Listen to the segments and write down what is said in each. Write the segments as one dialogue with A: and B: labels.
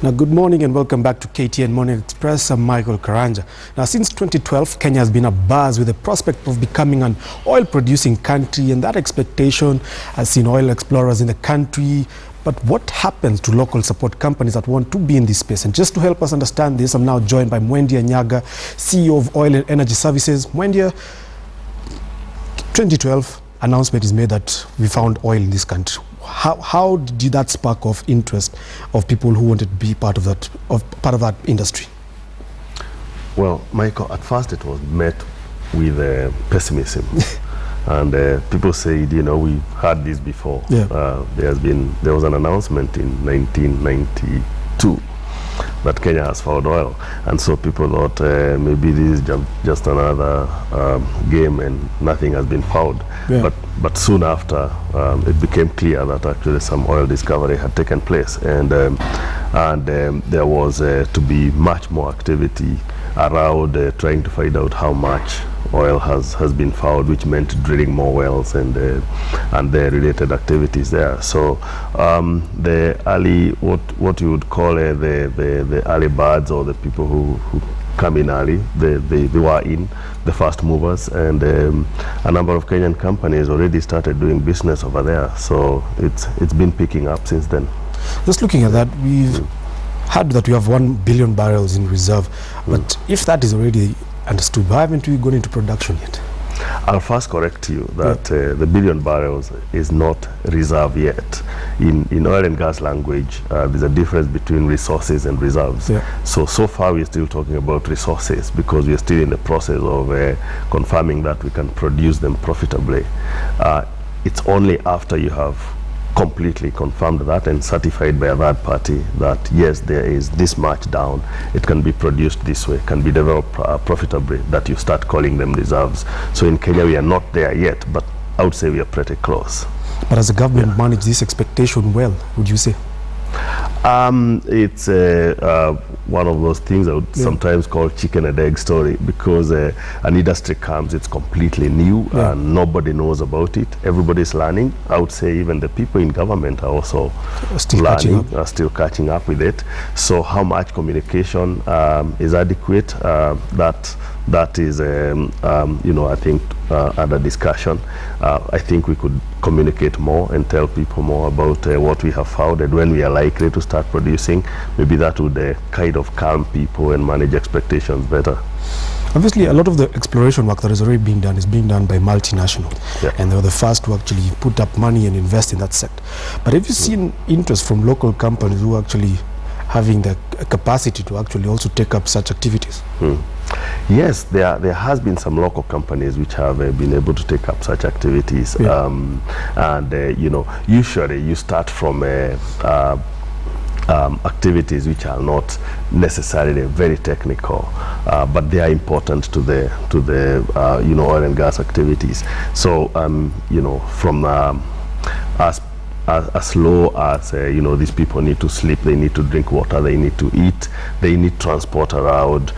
A: Now, good morning and welcome back to KTN Morning Express. I'm Michael Karanja. Now, since 2012, Kenya has been abuzz with the prospect of becoming an oil-producing country, and that expectation has seen oil explorers in the country. But what happens to local support companies that want to be in this space? And just to help us understand this, I'm now joined by Mwenda Nyaga, CEO of Oil and Energy Services. Mwenda, 2012 announcement is made that we found oil in this country. How did that spark of interest of people who wanted to be part of that industry?
B: Well, Michael, at first it was met with pessimism. And people said, you know, we've had this before.
A: Yeah.
B: There was an announcement in 1992 that Kenya has found oil, and so people thought maybe this is just another game and nothing has been found.
A: Yeah.
B: But soon after, it became clear that actually some oil discovery had taken place, and there was to be much more activity around trying to find out how much oil has been found, which meant drilling more wells and the related activities there. So the early, what you would call the early birds, or the people who come in early, they were in the first movers, and a number of Kenyan companies already started doing business over there. So it's been picking up since then.
A: Just looking at that, we've heard that we have 1 billion barrels in reserve, but if that is already understood, why haven't we gone into production yet?
B: I'll first correct you that the billion barrels is not reserve yet. In oil and gas language, there's a difference between resources and reserves. Yeah. So far we're still talking about resources because we're still in the process of confirming that we can produce them profitably. It's only after you have completely confirmed that and certified by a third party that yes, there is this much down, it can be produced this way, can be developed profitably, that you start calling them reserves. So in Kenya we are not there yet, but I would say we are pretty close. But
A: as the government managed this expectation well, would you say?
B: It's one of those things I would sometimes call chicken and egg story, because an industry comes, it's completely new, and nobody knows about it. Everybody's learning. I would say even the people in government are also still catching up with it. So how much communication is adequate, that is, you know, I think under discussion. I think we could communicate more and tell people more about what we have found, and when we are likely to start producing. Maybe that would kind of calm people and manage expectations better.
A: Obviously, a lot of the exploration work that is already being done is being done by multinationals, and they were the first to actually put up money and invest in that sector. But have you seen interest from local companies who are actually having the capacity to actually also take up such activities?
B: Yes, there has been some local companies which have been able to take up such activities, and you know, usually you start from activities which are not necessarily very technical, but they are important to the you know, oil and gas activities. So you know, from as low as you know, these people need to sleep, they need to drink water, they need to eat, they need transport around,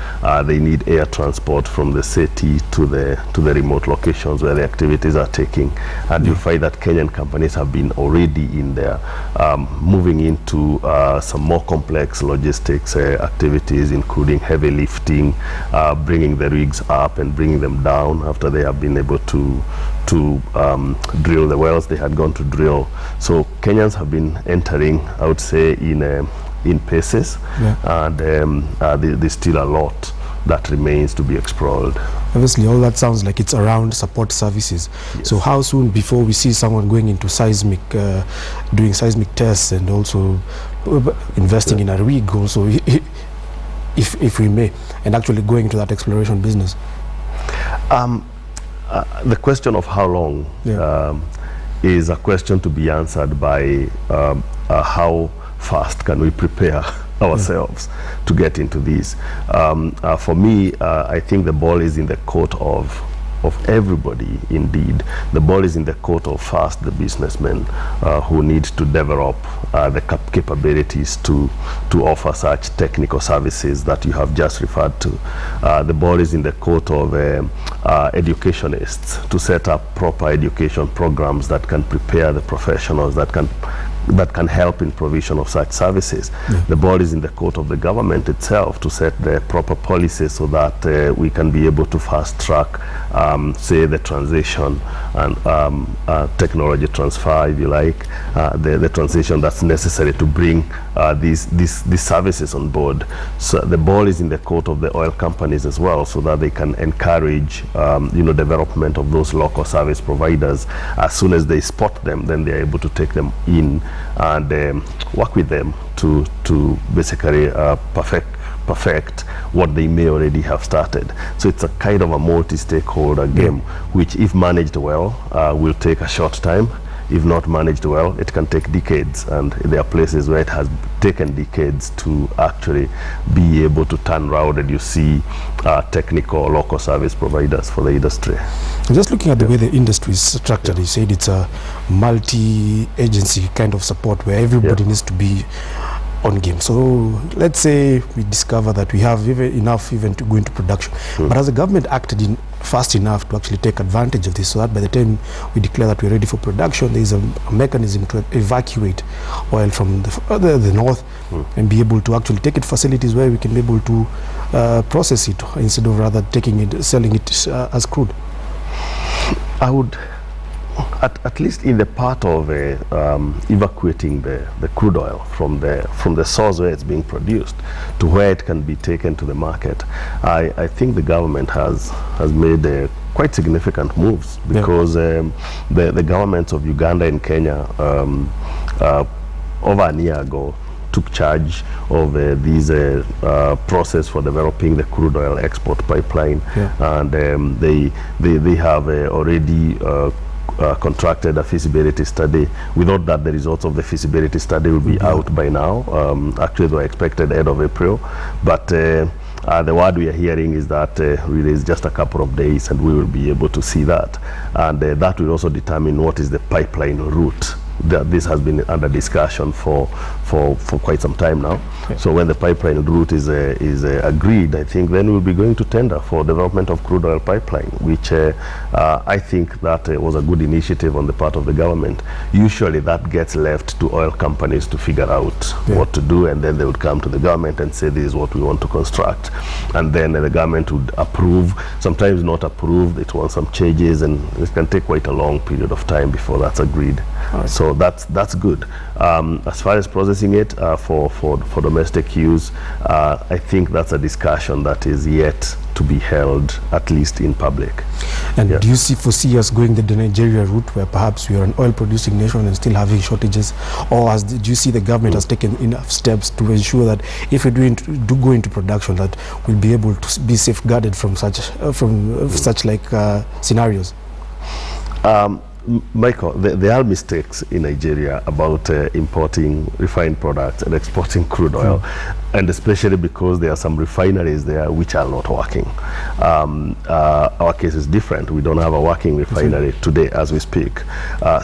B: they need air transport from the city to the remote locations where the activities are taking. And you find that Kenyan companies have been already in there, moving into some more complex logistics activities, including heavy lifting, bringing the rigs up and bringing them down after they have been able to drill the wells they had gone to drill. So Kenyans have been entering, I would say, in paces, and there's still a lot that remains to be explored.
A: Obviously, all that sounds like it's around support services. Yes. So how soon before we see someone going into seismic, doing seismic tests, and also investing in a rig also, if we may, and actually going into that exploration business?
B: The question of how long is a question to be answered by how fast can we prepare ourselves to get into this. For me, I think the ball is in the court of everybody. Indeed, the ball is in the court of first the businessmen who need to develop the capabilities to offer such technical services that you have just referred to. The ball is in the court of educationists to set up proper education programs that can prepare the professionals, that can that can help in provision of such services. The ball is in the court of the government itself to set the proper policies so that we can be able to fast track, say, the transition and technology transfer, if you like, the transition that's necessary to bring these services on board. So the ball is in the court of the oil companies as well, so that they can encourage development of those local service providers. As soon as they spot them, then they're able to take them in and work with them to basically perfect what they may already have started. So it's a kind of a multi-stakeholder game, which, if managed well, will take a short time. If not managed well, it can take decades, and there are places where it has taken decades to actually be able to turn around, and you see technical local service providers for the industry.
A: Just looking at the way the industry is structured, you said it's a multi-agency kind of support where everybody needs to be on game. So let's say we discover that we have enough even to go into production, but has the government acted in fast enough to actually take advantage of this, so that by the time we declare that we're ready for production, there is a mechanism to evacuate oil from the north and be able to actually take it to facilities where we can be able to process it, instead of rather selling it as crude?
B: I would, at least in the part of evacuating the crude oil from the source where it's being produced to where it can be taken to the market, I think the government has made quite significant moves, because the governments of Uganda and Kenya over a year ago took charge of these process for developing the crude oil export pipeline, and they have already contracted a feasibility study. We thought that the results of the feasibility study will be out by now. Actually, they were expected end of April, but the word we are hearing is that really is just a couple of days, and we will be able to see that, and that will also determine what is the pipeline route. This has been under discussion for quite some time now. So when the pipeline route is agreed, I think then we'll be going to tender for development of crude oil pipeline, which I think that was a good initiative on the part of the government. Usually that gets left to oil companies to figure out what to do, and then they would come to the government and say, this is what we want to construct, and then the government would approve, sometimes not approve, it wants some changes, and it can take quite a long period of time before that's agreed. So that's good. As far as processing it for domestic use, I think that's a discussion that is yet to be held, at least in public.
A: And do you foresee us going the Nigeria route, where perhaps we are an oil-producing nation and still having shortages, or do you see the government has taken enough steps to ensure that if we do go into production, that we'll be able to be safeguarded from such scenarios?
B: Michael, there are mistakes in Nigeria about importing refined products and exporting crude oil, and especially because there are some refineries there which are not working. Our case is different. We don't have a working refinery today as we speak.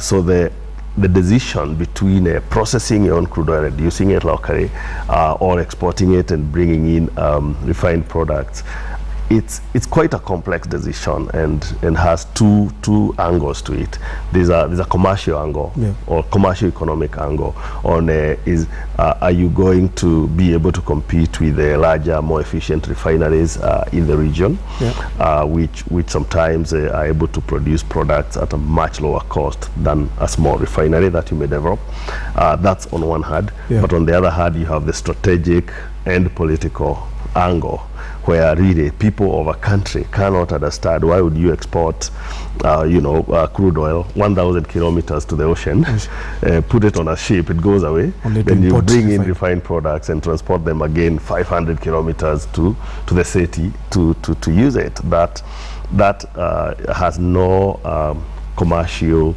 B: So the decision between processing your own crude oil and using it locally, or exporting it and bringing in refined products, it's quite a complex decision, and has two angles to it. There's a commercial angle, or commercial economic angle on are you going to be able to compete with the larger, more efficient refineries in the region, which sometimes are able to produce products at a much lower cost than a small refinery that you may develop. That's on one hand, but on the other hand, you have the strategic and political angle, where really people of a country cannot understand why would you export crude oil 1,000 kilometers to the ocean, put it on a ship, it goes away, then you bring in refined products and transport them again 500 kilometers to the city to use it. That has no commercial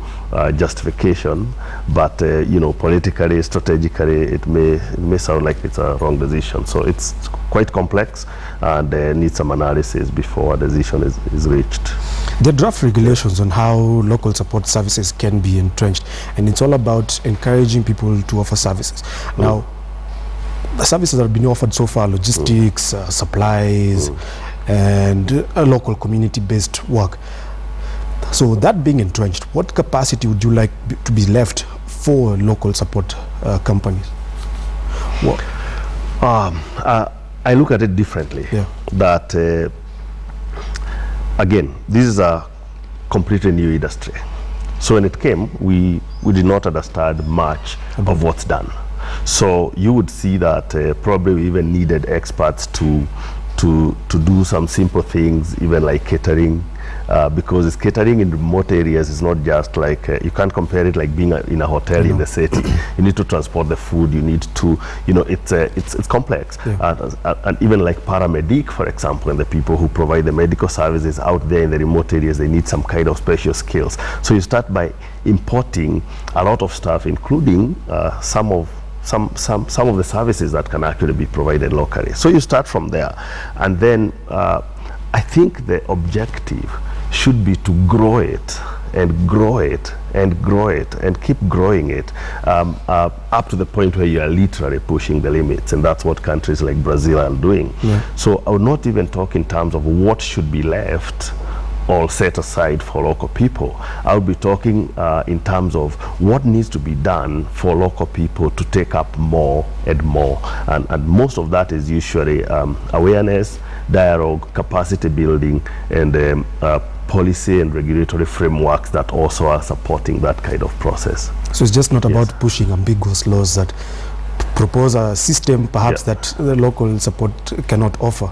B: justification, but politically, strategically, it may sound like it's a wrong decision. So it's quite complex, and needs some analysis before a decision is reached.
A: The draft regulations on how local support services can be entrenched, and it's all about encouraging people to offer services. Now, the services that have been offered so far, logistics, supplies, and local community-based work. So that being entrenched, what capacity would you like to be left for local support companies? What?
B: I look at it differently.
A: Yeah.
B: That again, this is a completely new industry. So when it came, we did not understand much of what's done. So you would see that probably we even needed experts to do some simple things, even like catering, because it's catering in remote areas is not just like, you can't compare it like being in a hotel in the city. You need to transport the food, you need to, you know, it's complex. Yeah. And even like paramedic, for example, and the people who provide the medical services out there in the remote areas, they need some kind of special skills. So you start by importing a lot of stuff, including some of the services that can actually be provided locally. So you start from there, and then I think the objective should be to grow it and grow it and grow it and keep growing it up to the point where you are literally pushing the limits, and that's what countries like Brazil are doing. Yeah. So I would not even talk in terms of what should be left or set aside for local people. I'll be talking in terms of what needs to be done for local people to take up more and more. And most of that is usually awareness, dialogue, capacity building, and policy and regulatory frameworks that also are supporting that kind of process.
A: So it's just not about pushing ambiguous laws that propose a system perhaps that the local support cannot offer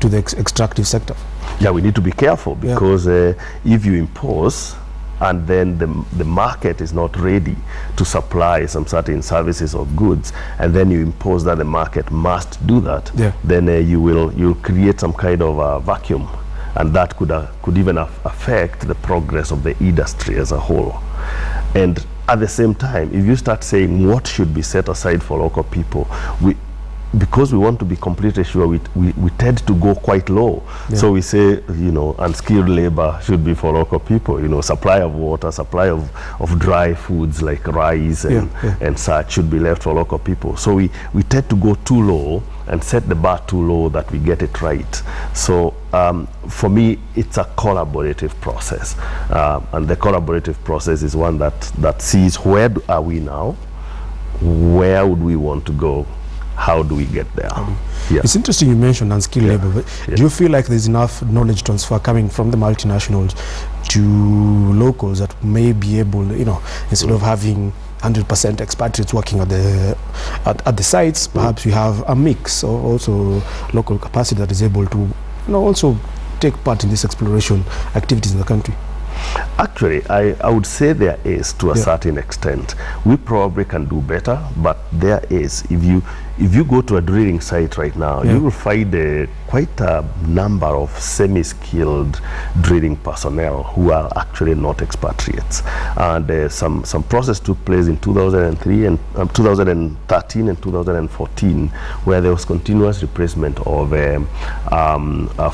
A: to the extractive sector.
B: Yeah, we need to be careful, because if you impose and then the market is not ready to supply some certain services or goods, and then you impose that the market must do that, then you'll create some kind of a vacuum, and that could even affect the progress of the industry as a whole. And at the same time, if you start saying what should be set aside for local people, because we want to be completely sure, we tend to go quite low. So we say, you know, unskilled labor should be for local people, you know, supply of water, supply of dry foods like rice and such should be left for local people. So we tend to go too low and set the bar too low that we get it right. So for me, it's a collaborative process. And the collaborative process is one that sees where are we now, where would we want to go, how do we get there?
A: It's interesting you mentioned unskilled labor, but do you feel like there's enough knowledge transfer coming from the multinationals to locals that may be able, you know, instead of having 100% expatriates working at the sites, perhaps we have a mix, or also local capacity that is able to, you know, also take part in this exploration activities in the country?
B: Actually, I would say there is, to a certain extent. We probably can do better, but there is. If you go to a drilling site right now, you will find quite a number of semi-skilled drilling personnel who are actually not expatriates. And some process took place in 2003 and 2013 and 2014, where there was continuous replacement of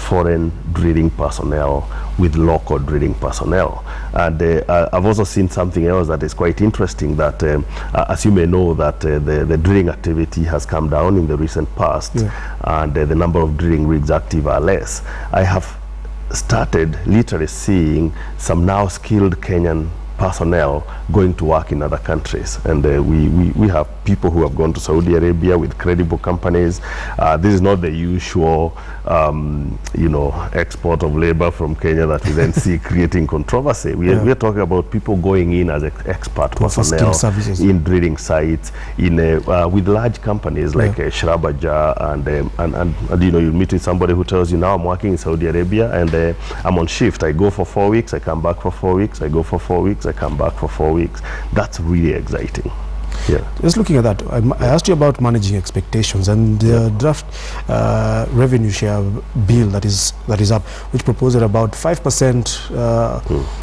B: foreign drilling personnel with local drilling personnel. And I've also seen something else that is quite interesting, that as you may know, that the drilling activity has come down in the recent past, and the number of drilling rigs active are less. I have started literally seeing some now skilled Kenyan personnel going to work in other countries, and we have people who have gone to Saudi Arabia with credible companies. This is not the usual you know, export of labor from Kenya that we then see creating controversy. We are talking about people going in as expert personnel in drilling sites with large companies like Shrabaja, and you know, you meet with somebody who tells you, now I'm working in Saudi Arabia and I'm on shift. I go for 4 weeks, I come back for 4 weeks, I go for 4 weeks, I come back for 4 weeks. That's really exciting.
A: Just looking at that, I asked you about managing expectations, and the draft revenue share bill that is up, which proposed about 5%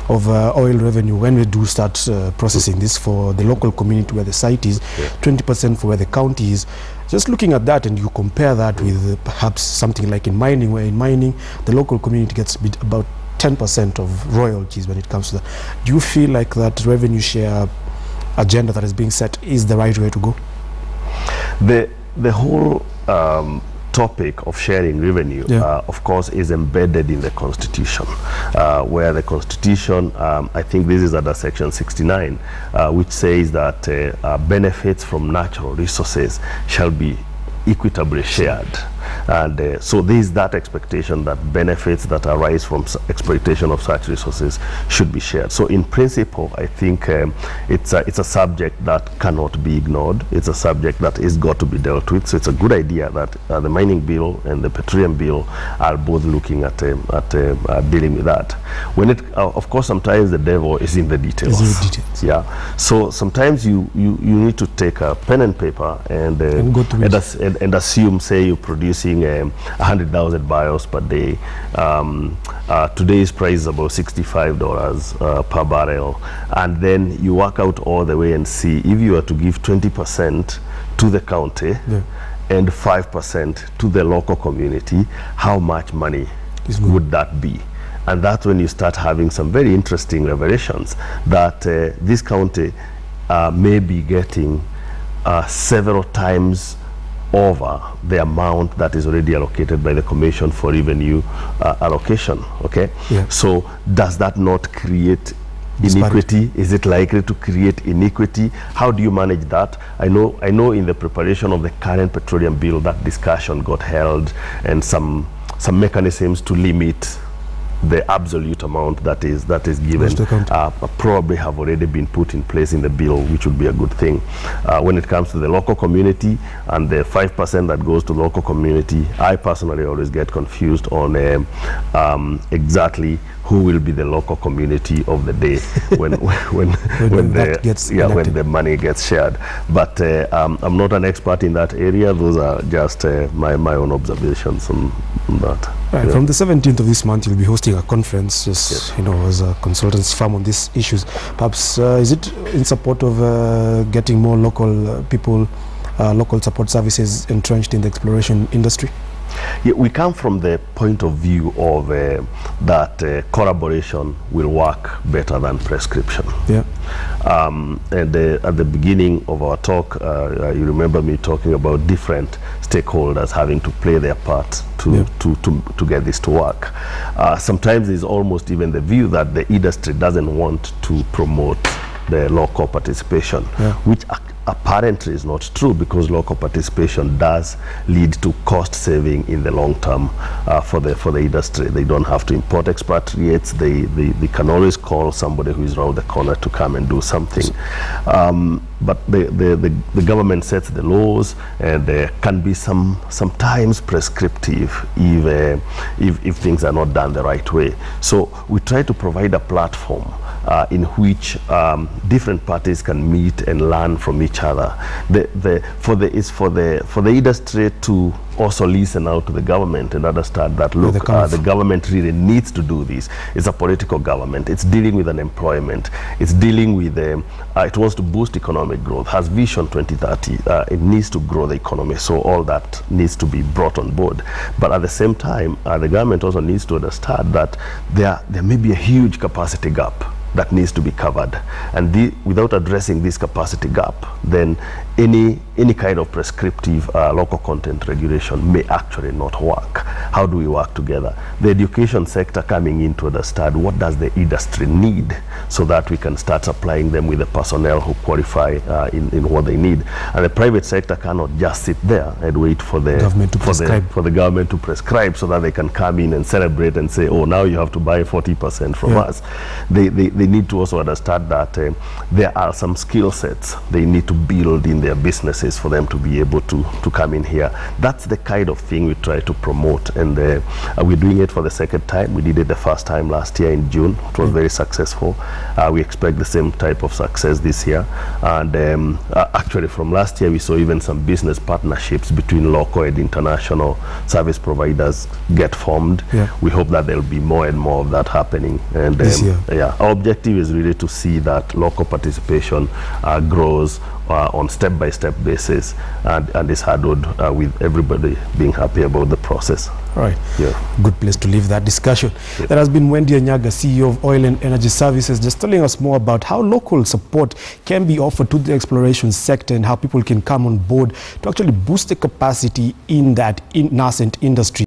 A: of oil revenue when we do start processing this for the local community where the site is, 20% for where the county is. Just looking at that, and you compare that with perhaps something like in mining, where in mining the local community gets about 10% of royalties when it comes to that. Do you feel like that revenue share agenda that is being set is the right way to go?
B: The whole topic of sharing revenue, of course, is embedded in the Constitution, where the Constitution, I think this is under Section 69, which says that benefits from natural resources shall be equitably shared. And so there is that expectation that benefits that arise from exploitation of such resources should be shared. So in principle, I think it's a subject that cannot be ignored. It's a subject that is got to be dealt with. So it's a good idea that the mining bill and the petroleum bill are both looking at dealing with that. When it, of course, sometimes the devil is in the details. Yeah. So sometimes you need to take a pen and paper and go through and assume, say, you produce 100,000 barrels per day. Today's price is about $65 per barrel, and then you work out all the way and see if you are to give 20% to the county and 5% to the local community, how much money would that be? And that's when you start having some very interesting revelations that this county may be getting several times over the amount that is already allocated by the Commission for Revenue allocation. Okay, so does that not create iniquity? Is it likely to create iniquity? How do you manage that? I know in the preparation of the current petroleum bill, that discussion got held, and some mechanisms to limit the absolute amount that is given probably have already been put in place in the bill, which would be a good thing. When it comes to the local community and the 5% that goes to local community, I personally always get confused on exactly who will be the local community of the day when the money gets shared. But I'm not an expert in that area. Those are just my own observations on that.
A: Right. From the 17th of this month, you'll be hosting a conference, just you know, as a consultancy firm on these issues. Perhaps is it in support of getting more local people, local support services entrenched in the exploration industry?
B: Yeah, we come from the point of view of that collaboration will work better than prescription. Yeah. And at the beginning of our talk, you remember me talking about different stakeholders having to play their part to get this to work. Sometimes there's almost even the view that the industry doesn't want to promote the local participation, which apparently is not true, because local participation does lead to cost saving in the long term for the industry. They don't have to import expatriates. They can always call somebody who is around the corner to come and do something. But the government sets the laws, and there can be sometimes prescriptive if things are not done the right way. So we try to provide a platform in which different parties can meet and learn from each other. For the industry to also listen out to the government and understand that, look, the government really needs to do this. It's a political government. It's dealing with unemployment. It's dealing with, it wants to boost economic growth, has Vision 2030. It needs to grow the economy. So all that needs to be brought on board. But at the same time, the government also needs to understand that there may be a huge capacity gap that needs to be covered, and without addressing this capacity gap, then any kind of prescriptive local content regulation may actually not work. How do we work together? The education sector coming in to understand what does the industry need, so that we can start supplying them with the personnel who qualify in what they need. And the private sector cannot just sit there and wait for the government to prescribe so that they can come in and celebrate and say, oh, now you have to buy 40% from us. They need to also understand that there are some skill sets they need to build in their businesses for them to be able to come in here. That's the kind of thing we try to promote, and we're doing it for the second time. We did it the first time last year in June. It was very successful. We expect the same type of success this year, and actually from last year we saw even some business partnerships between local and international service providers get formed. We hope that there'll be more and more of that happening, and this year. Our objective is really to see that local participation grows on step-by-step basis, and is handled with everybody being happy about the process.
A: Right.
B: Yeah.
A: Good place to leave that discussion. Yeah. That has been Mwenda Nyaga, CEO of Oil and Energy Services, just telling us more about how local support can be offered to the exploration sector and how people can come on board to actually boost the capacity in that nascent industry.